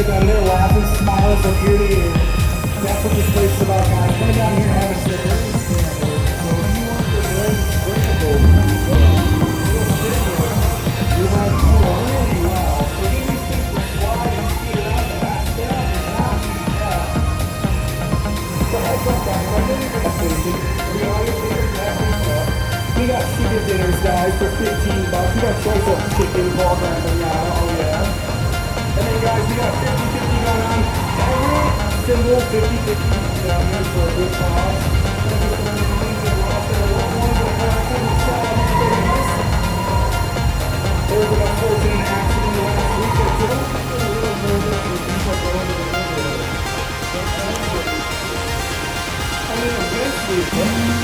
everybody down there laughing, smiling from ear to ear. That's what this place is about, guys. Come down here and have a sip. So if you want the very drinkable, you might do really well. So give these things a slide and speed it up and back down and out. Yeah. So heads up, guys. I know you're going to see it. We always do your best stuff. We got chicken dinners, guys, for $15. We got choice of chicken, ball granada, oh yeah. And then guys, we got 50-50 going on. Every single 50-50 down here for a good cause. There was an unfortunate accident last week. I don't think they're a little nervous with people going to the river. I mean, eventually,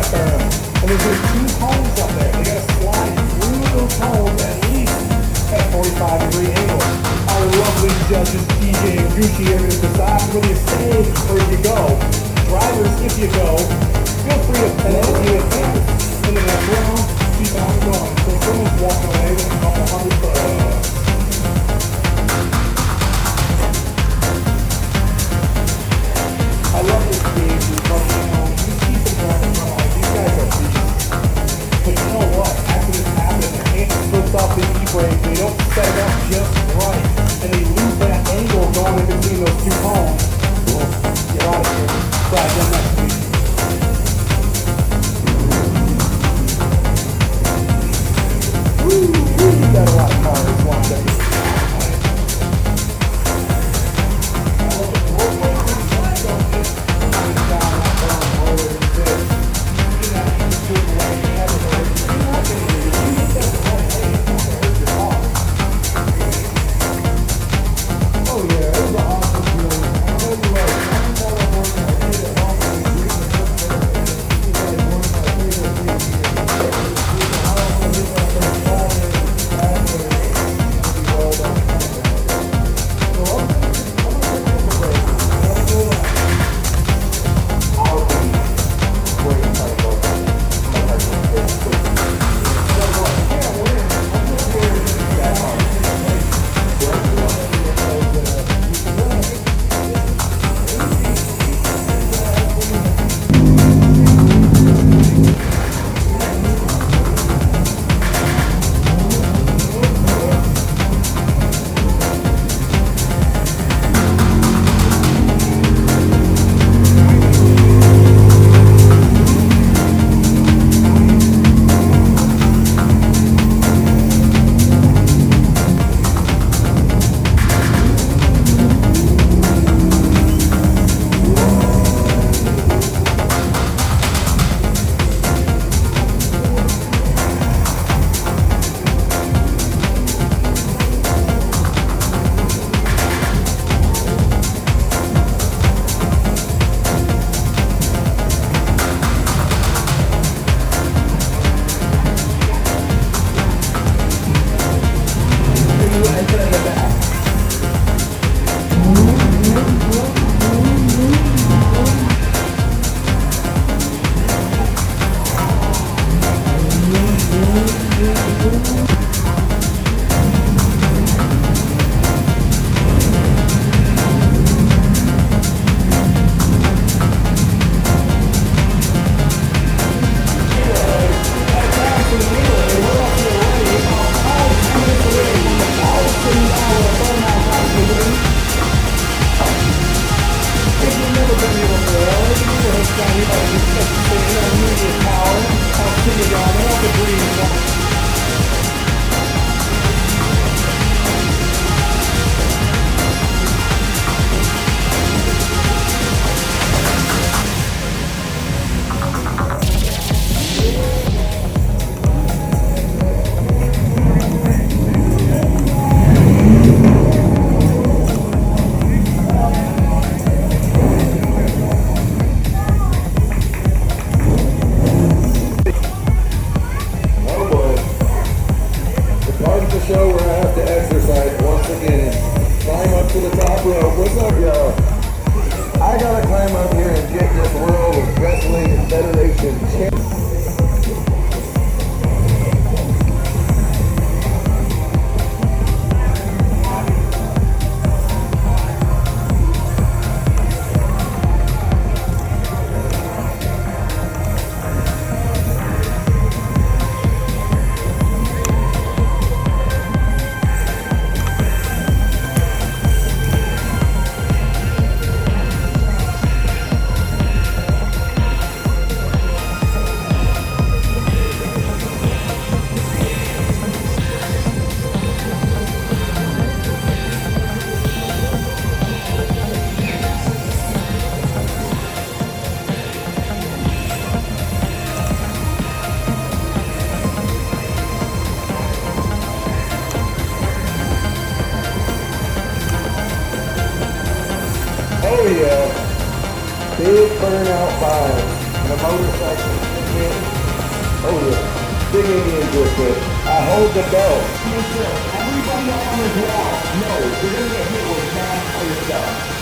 that berm. And there's these two cones up there. They gotta slide through those cones at least at a 45-degree angle. Our lovely judges, TJ and Gucci, are gonna decide whether you stay or if you go. Drivers, if you go, feel free to pedal in advance. And then that round, keep on going. So someone's walking away with a couple $100. I love this game. You see some drivers come on. These guys are beasts. But you know what? After this happens, their hand slips off the e-brake. They don't set it up just right. And they lose that angle going in between those two cones. You're out of here. Try again next week. You got a lot of cars. One second. Oh yeah, big burnout vibes, and a motorcycle. Oh yeah. Singing is with it. I hold the bell. Make sure everybody on this wall knows you're gonna get hit with mass fire stuff.